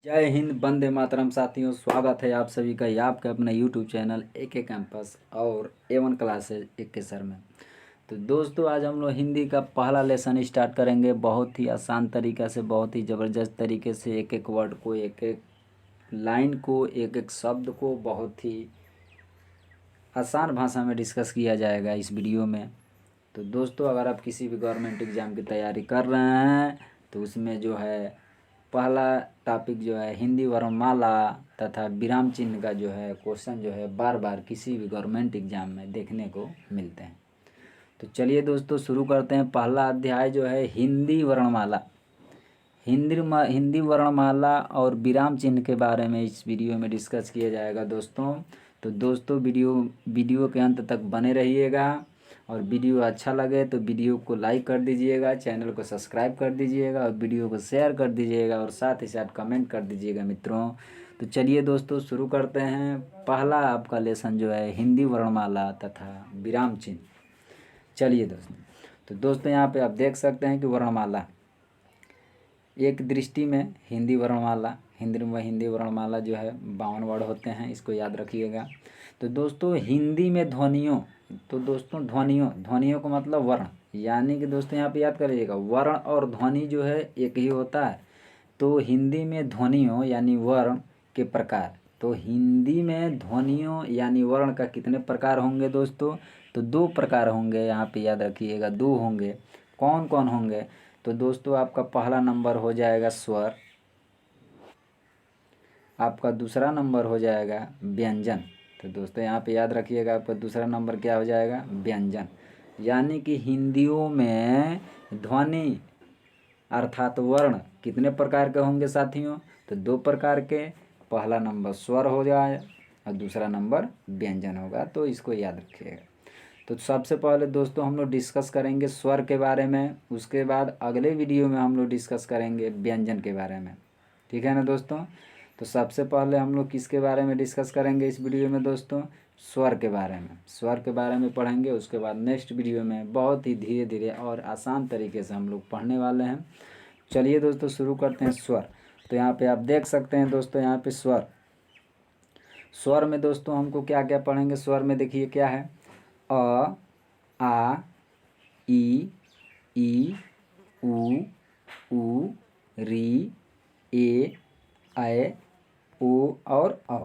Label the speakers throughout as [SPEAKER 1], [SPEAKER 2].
[SPEAKER 1] जय हिंद, वंदे मातरम। साथियों, स्वागत है आप सभी का ये आपके अपने यूट्यूब चैनल AK कैंपस और A1 क्लासेज AK सर में। तो दोस्तों, आज हम लोग हिंदी का पहला लेसन स्टार्ट करेंगे। बहुत ही आसान तरीक़ा से, बहुत ही ज़बरदस्त तरीके से एक एक वर्ड को, एक एक लाइन को, एक एक शब्द को बहुत ही आसान भाषा में डिस्कस किया जाएगा इस वीडियो में। तो दोस्तों, अगर आप किसी भी गवर्नमेंट एग्ज़ाम की तैयारी कर रहे हैं तो उसमें जो है पहला टॉपिक जो है हिंदी वर्णमाला तथा विराम चिन्ह का जो है क्वेश्चन जो है बार बार किसी भी गवर्नमेंट एग्ज़ाम में देखने को मिलते हैं। तो चलिए दोस्तों, शुरू करते हैं। पहला अध्याय जो है हिंदी वर्णमाला। हिंदी वर्णमाला और विराम चिन्ह के बारे में इस वीडियो में डिस्कस किया जाएगा दोस्तों। तो दोस्तों, वीडियो के अंत तक बने रहिएगा और वीडियो अच्छा लगे तो वीडियो को लाइक कर दीजिएगा, चैनल को सब्सक्राइब कर दीजिएगा और वीडियो को शेयर कर दीजिएगा और साथ ही साथ कमेंट कर दीजिएगा मित्रों। तो चलिए दोस्तों, शुरू करते हैं। पहला आपका लेसन जो है हिंदी वर्णमाला तथा विराम चिन्ह। चलिए दोस्तों, तो दोस्तों यहाँ पे आप देख सकते हैं कि वर्णमाला एक दृष्टि में हिंदी वर्णमाला जो है 52 वर्ड होते हैं, इसको याद रखिएगा। तो दोस्तों, हिंदी में ध्वनियों, तो दोस्तों ध्वनियों का मतलब वर्ण, यानी कि दोस्तों यहाँ पे याद करिएगा वर्ण और ध्वनि जो है एक ही होता है। तो हिंदी में ध्वनियों यानी वर्ण के प्रकार, तो हिंदी में ध्वनियों यानी वर्ण का कितने प्रकार होंगे दोस्तों? तो 2 प्रकार होंगे, यहाँ पे याद रखिएगा 2 होंगे। कौन कौन होंगे? तो दोस्तों, आपका पहला नंबर हो जाएगा स्वर, आपका दूसरा नंबर हो जाएगा व्यंजन। तो दोस्तों यहाँ पे याद रखिएगा आपका दूसरा नंबर क्या हो जाएगा? व्यंजन। यानी कि हिंदियों में ध्वनि अर्थात वर्ण कितने प्रकार के होंगे साथियों? तो 2 प्रकार के। पहला नंबर स्वर हो जाए और दूसरा नंबर व्यंजन होगा, तो इसको याद रखिएगा। तो सबसे पहले दोस्तों हम लोग डिस्कस करेंगे स्वर के बारे में, उसके बाद अगले वीडियो में हम लोग डिस्कस करेंगे व्यंजन के बारे में। ठीक है ना दोस्तों? तो सबसे पहले हम लोग किसके बारे में डिस्कस करेंगे इस वीडियो में दोस्तों? स्वर के बारे में। स्वर के बारे में पढ़ेंगे, उसके बाद नेक्स्ट वीडियो में बहुत ही धीरे धीरे और आसान तरीके से हम लोग पढ़ने वाले हैं। चलिए दोस्तों, शुरू करते हैं स्वर। तो यहाँ पे आप देख सकते हैं दोस्तों, यहाँ पे स्वर में दोस्तों हमको क्या क्या पढ़ेंगे? स्वर में देखिए क्या है? अ, आ, ई, उ, री, ए, ऐ, ओ और औ।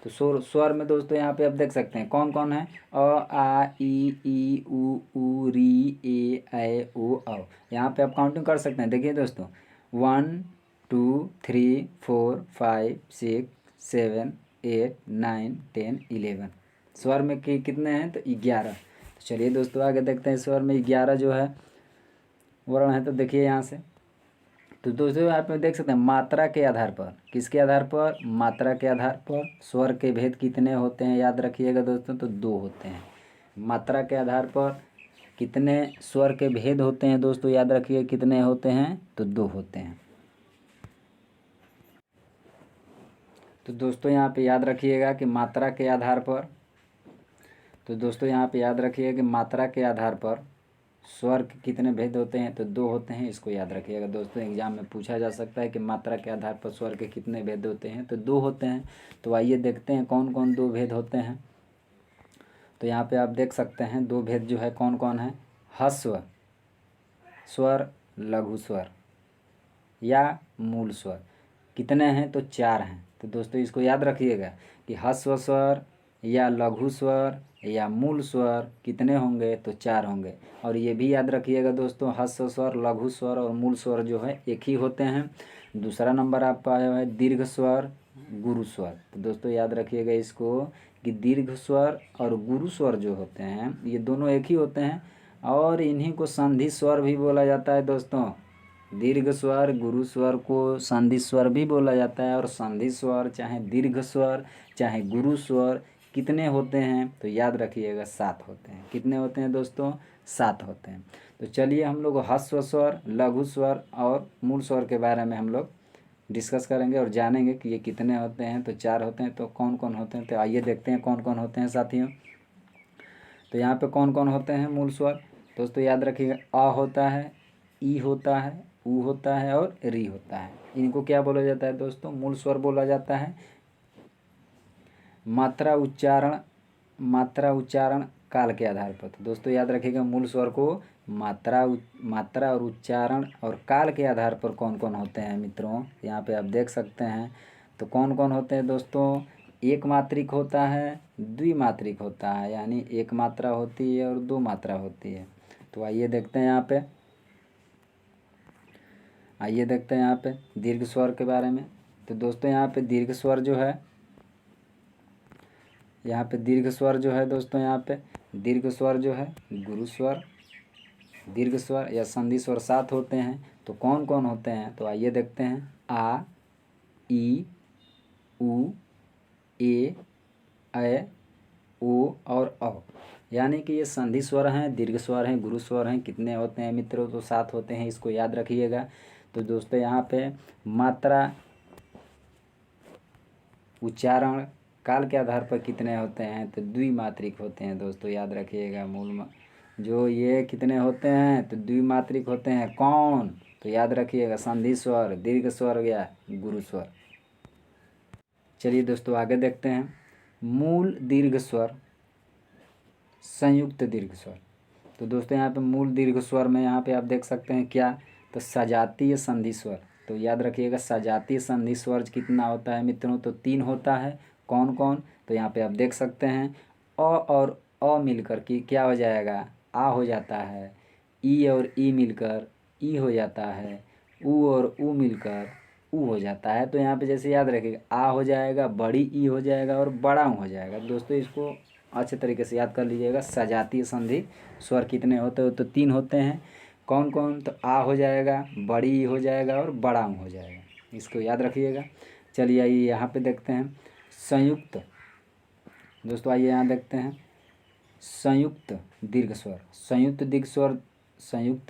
[SPEAKER 1] तो स्वर में दोस्तों यहाँ पे आप देख सकते हैं कौन कौन है? अ, आ, ई, उ, री, ए, ऐ, ओ, औ। यहाँ पे आप काउंटिंग कर सकते हैं। देखिए दोस्तों, 1 2 3 4 5 6 7 8 9 10 11। स्वर में कितने हैं? तो 11। तो चलिए दोस्तों, आगे देखते हैं। स्वर में 11 जो है वर्ण है। तो देखिए यहाँ से, तो दोस्तों आप देख सकते हैं मात्रा के आधार पर। किसके आधार पर? मात्रा के आधार पर स्वर के भेद कितने होते हैं? याद रखिएगा दोस्तों, तो 2 होते हैं। मात्रा के आधार पर कितने स्वर के भेद होते हैं दोस्तों? याद रखिए कितने होते हैं? तो 2 होते हैं। तो दोस्तों यहाँ पे याद रखिएगा कि मात्रा के आधार पर, तो दोस्तों यहाँ पे याद रखिएगा कि मात्रा के आधार पर स्वर के कितने भेद होते हैं? तो 2 होते हैं। इसको याद रखिएगा दोस्तों, एग्जाम में पूछा जा सकता है कि मात्रा के आधार पर स्वर के कितने भेद होते हैं? तो 2 होते हैं। तो आइए देखते हैं कौन कौन 2 भेद होते हैं। तो यहाँ पे आप देख सकते हैं 2 भेद जो है कौन कौन है? ह्रस्व स्वर, लघु स्वर या मूल स्वर। कितने हैं? तो 4 हैं। तो दोस्तों इसको याद रखिएगा कि ह्रस्व स्वर या लघु स्वर या मूल स्वर कितने होंगे? तो 4 होंगे। और ये भी याद रखिएगा दोस्तों, ह्रस्व स्वर, लघु स्वर और मूल स्वर जो है एक ही होते हैं। दूसरा नंबर आपका है दीर्घ स्वर, गुरु स्वर। तो दोस्तों याद रखिएगा इसको कि दीर्घ स्वर और गुरु स्वर जो होते हैं ये दोनों एक ही होते हैं और इन्हीं को संधि स्वर भी बोला जाता है दोस्तों। दीर्घ स्वर, गुरु स्वर को संधि स्वर भी बोला जाता है। और संधि स्वर चाहे दीर्घ स्वर चाहे गुरु स्वर कितने होते हैं? तो याद रखिएगा 7 होते हैं। कितने होते हैं दोस्तों? 7 होते हैं। तो चलिए हम लोग ह्रस्व स्वर, लघु स्वर और मूल स्वर के बारे में हम लोग डिस्कस करेंगे और जानेंगे कि ये कितने होते हैं। तो 4 होते हैं। तो कौन कौन होते हैं? तो आइए देखते हैं कौन कौन होते हैं साथियों। तो यहाँ पे कौन कौन होते हैं मूल स्वर? दोस्तों याद रखिएगा, अ होता है, ई होता है, ऊ होता है और री होता है। इनको क्या बोला जाता है दोस्तों? मूल स्वर बोला जाता है। मात्रा उच्चारण काल के आधार पर। तो दोस्तों याद रखिएगा, मूल स्वर को मात्रा और उच्चारण और काल के आधार पर कौन कौन होते हैं मित्रों, यहाँ पे आप देख सकते हैं। तो कौन कौन होते हैं दोस्तों? एक मात्रिक होता है, द्विमात्रिक होता है, यानी एक मात्रा होती है और दो मात्रा होती है। तो आइए देखते हैं यहाँ पे दीर्घ स्वर के बारे में। तो दोस्तों यहाँ पे दीर्घ स्वर जो है दोस्तों, यहाँ पे दीर्घ स्वर जो है गुरु स्वर, दीर्घ स्वर या संधि स्वर 7 होते हैं। तो कौन कौन होते हैं? तो आइए देखते हैं। आ, ई, उ, ए, ऐ, ओ और औ, यानी कि ये संधि स्वर हैं, दीर्घ स्वर हैं, गुरु स्वर हैं। कितने होते हैं मित्रों? तो 7 होते हैं, इसको याद रखिएगा। तो दोस्तों यहाँ पे मात्रा उच्चारण काल के आधार पर कितने होते हैं? तो द्विमात्रिक होते हैं दोस्तों, याद रखिएगा। जो ये कितने होते हैं? तो द्विमात्रिक होते हैं। कौन? तो याद रखिएगा, संधि स्वर, दीर्घ स्वर या गुरु स्वर। चलिए दोस्तों आगे देखते हैं। मूल दीर्घ स्वर, संयुक्त दीर्घ स्वर। तो दोस्तों यहाँ पे मूल दीर्घ स्वर में यहाँ पे आप देख सकते हैं क्या? तो सजातीय संधि स्वर। तो याद रखिएगा, सजातीय संधि स्वर कितना होता है मित्रों? तो 3 होता है। कौन कौन? तो यहाँ पे आप देख सकते हैं। अ और अ मिलकर के क्या हो जाएगा? आ हो जाता है। ई और ई मिलकर ई हो जाता है। ऊ और ऊ मिलकर ऊ हो जाता है। तो यहाँ पे जैसे याद रखिएगा, आ हो जाएगा, बड़ी ई हो जाएगा और बड़ा ऊ हो जाएगा। दोस्तों इसको अच्छे तरीके से याद कर लीजिएगा। सजातीय संधि स्वर कितने होते हैं? तो 3 होते हैं। कौन कौन? तो आ हो जाएगा, बड़ी ई हो जाएगा और बड़ा ऊ हो जाएगा। इसको याद रखिएगा। चलिए आइए यहाँ पे देखते हैं संयुक्त। दोस्तों आइए यहाँ देखते हैं संयुक्त दीर्घ स्वर। संयुक्त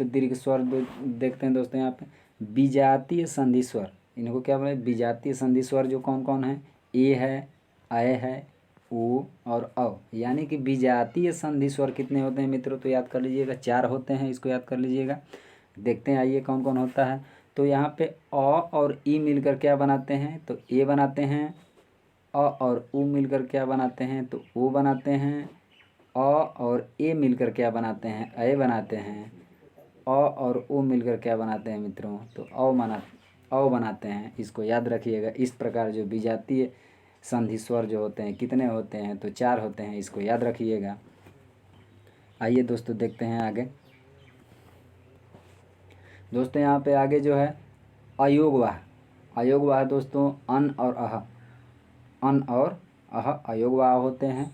[SPEAKER 1] दीर्घ स्वर देखते हैं दोस्तों। यहाँ पे विजातीय संधि स्वर, इनको क्या बोले? विजातीय संधि स्वर जो कौन कौन है? ए है, ऐ है, ओ और औ, यानी कि विजातीय संधि स्वर कितने होते हैं मित्रों? तो याद कर लीजिएगा, 4 होते हैं। इसको याद कर लीजिएगा। देखते हैं आइए कौन कौन होता है। तो यहाँ पे अ और ई मिलकर क्या बनाते हैं? तो ए बनाते हैं। अ और उ मिलकर क्या बनाते हैं? तो ओ बनाते हैं। अ और ए मिलकर क्या बनाते हैं? ऐ बनाते हैं। अ और ओ मिलकर क्या बनाते हैं मित्रों? तो औ बनाते हैं। इसको याद रखिएगा। इस प्रकार जो विजातीय संधि स्वर जो होते हैं कितने होते हैं? तो 4 होते हैं। इसको याद रखिएगा। आइए दोस्तों देखते हैं आगे। दोस्तों यहाँ पे आगे जो है अयोगवाह। अयोगवाह दोस्तों अन और अह अयोगवाह होते हैं।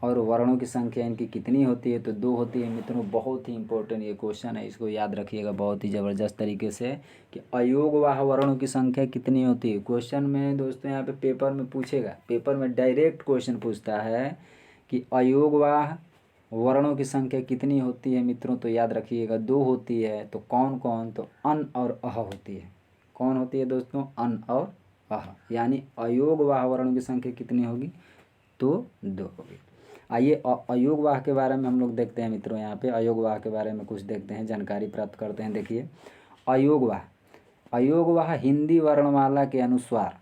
[SPEAKER 1] और वर्णों की संख्या इनकी कितनी होती है? तो 2 होती है मित्रों। बहुत ही इंपॉर्टेंट ये क्वेश्चन है, इसको याद रखिएगा बहुत ही ज़बरदस्त तरीके से कि अयोगवाह वर्णों की संख्या कितनी होती है। क्वेश्चन में दोस्तों यहाँ पे पेपर में पूछेगा, पेपर में डायरेक्ट क्वेश्चन पूछता है कि अयोगवाह वर्णों की संख्या कितनी होती है मित्रों? तो याद रखिएगा 2 होती है। तो कौन कौन? तो अन और अह होती है। कौन होती है दोस्तों? अन और अह, यानी अयोगवाह वर्णों की संख्या कितनी होगी? तो 2 होगी। आइए अयोगवाह के बारे में हम लोग देखते हैं मित्रों। यहाँ पे अयोगवाह के बारे में कुछ देखते हैं, जानकारी प्राप्त करते हैं। देखिए अयोगवाह हिंदी वर्णमाला के अनुसार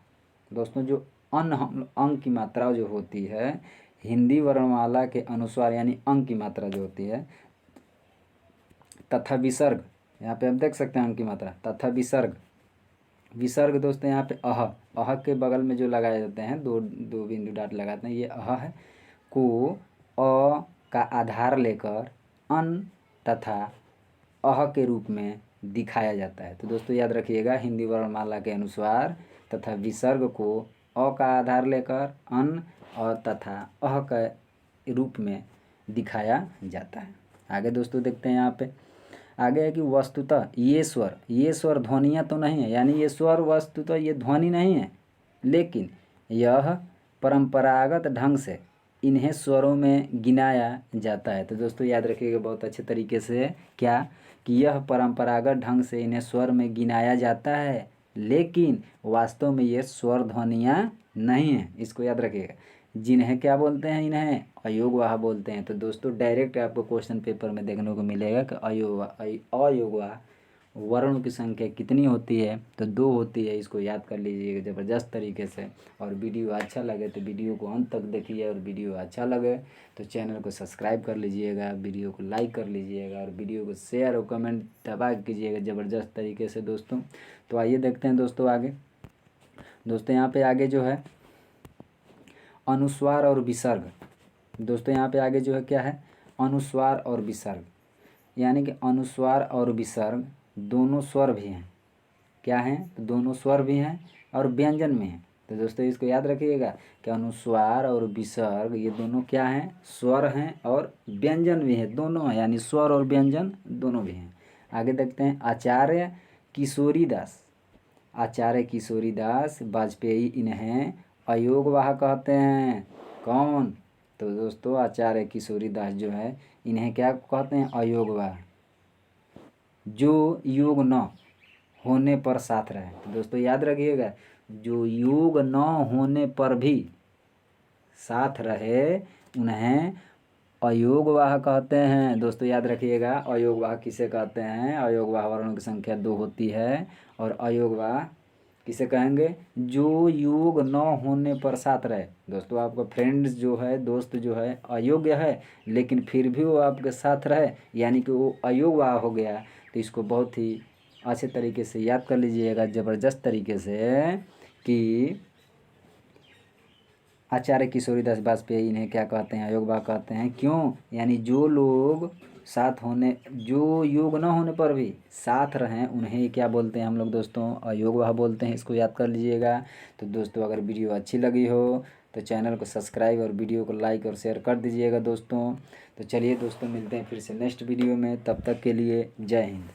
[SPEAKER 1] दोस्तों जो अंक की मात्रा जो होती है हिंदी वर्णमाला के अनुसार, यानी अंक की मात्रा जो होती है तथा विसर्ग, यहाँ पे आप देख सकते हैं अंक की मात्रा तथा विसर्ग दोस्तों यहाँ पे अह के बगल में जो लगाए जाते हैं, दो बिंदु डॉट लगाते हैं, ये अह है, को अ का आधार लेकर अन तथा अह के रूप में दिखाया जाता है। तो दोस्तों याद रखिएगा, हिंदी वर्णमाला के अनुसार तथा विसर्ग को अ का आधार लेकर अन और तथा अह के रूप में दिखाया जाता है। आगे दोस्तों देखते हैं यहाँ पे आगे है कि वस्तुतः ये स्वर ध्वनियाँ तो नहीं है, यानी ये स्वर वस्तुतः ये ध्वनि नहीं है, लेकिन यह परंपरागत ढंग से इन्हें स्वरों में गिनाया जाता है। तो दोस्तों याद रखिएगा बहुत अच्छे तरीके से क्या कि यह परंपरागत ढंग से इन्हें स्वर में गिनाया जाता है, लेकिन वास्तव में ये स्वर ध्वनियाँ नहीं हैं। इसको याद रखिएगा। जिन्हें क्या बोलते हैं? इन्हें अयोगवाह बोलते हैं। तो दोस्तों डायरेक्ट आपको क्वेश्चन पेपर में देखने को मिलेगा कि अयोगवाह वर्णों की संख्या कितनी होती है, तो 2 होती है। इसको याद कर लीजिएगा ज़बरदस्त तरीके से। और वीडियो अच्छा लगे तो वीडियो को अंत तक देखिए, और वीडियो अच्छा लगे तो चैनल को सब्सक्राइब कर लीजिएगा, वीडियो को लाइक कर लीजिएगा, और वीडियो को शेयर और कमेंट दबा कीजिएगा ज़बरदस्त तरीके से दोस्तों। तो आइए देखते हैं दोस्तों आगे। दोस्तों यहाँ पे आगे जो है अनुस्वार और विसर्ग। दोस्तों यहाँ पे आगे जो है क्या है, अनुस्वार और विसर्ग, यानी कि अनुस्वार और विसर्ग दोनों स्वर भी हैं। क्या हैं, तो दोनों स्वर भी हैं और व्यंजन में हैं। तो दोस्तों इसको याद रखिएगा कि अनुस्वार और विसर्ग ये दोनों क्या हैं, स्वर हैं और व्यंजन भी हैं, दोनों हैं, यानी स्वर और व्यंजन दोनों भी हैं। आगे देखते हैं आचार्य किशोरीदास। आचार्य किशोरीदास वाजपेयी इन्हें अयोगवाह कहते हैं। कौन, तो दोस्तों आचार्य किशोरीदास जो है इन्हें क्या कहते हैं, अयोगवाह, जो योग न होने पर साथ रहे। तो दोस्तों याद रखिएगा, जो योग न होने पर भी साथ रहे उन्हें अयोगवाह कहते हैं। दोस्तों याद रखिएगा, अयोगवाह किसे कहते हैं, अयोगवाह वर्णों की संख्या 2 होती है। और अयोगवाह किसे कहेंगे, जो योग न होने पर साथ रहे। दोस्तों आपका फ्रेंड्स जो है, दोस्त जो है अयोग्य है, लेकिन फिर भी वो आपके साथ रहे, यानी कि वो अयोगवाह हो गया। तो इसको बहुत ही अच्छे तरीके से याद कर लीजिएगा ज़बरदस्त तरीके से कि आचार्य किशोरीदास वाजपेयी इन्हें क्या कहते हैं, अयोगवाह कहते हैं। क्यों, यानी जो लोग साथ होने, जो योग न होने पर भी साथ रहें उन्हें क्या बोलते हैं हम लोग दोस्तों, अयोगवाह बोलते हैं। इसको याद कर लीजिएगा। तो दोस्तों अगर वीडियो अच्छी लगी हो तो चैनल को सब्सक्राइब और वीडियो को लाइक और शेयर कर दीजिएगा दोस्तों। तो चलिए दोस्तों मिलते हैं फिर से नेक्स्ट वीडियो में, तब तक के लिए जय हिंद।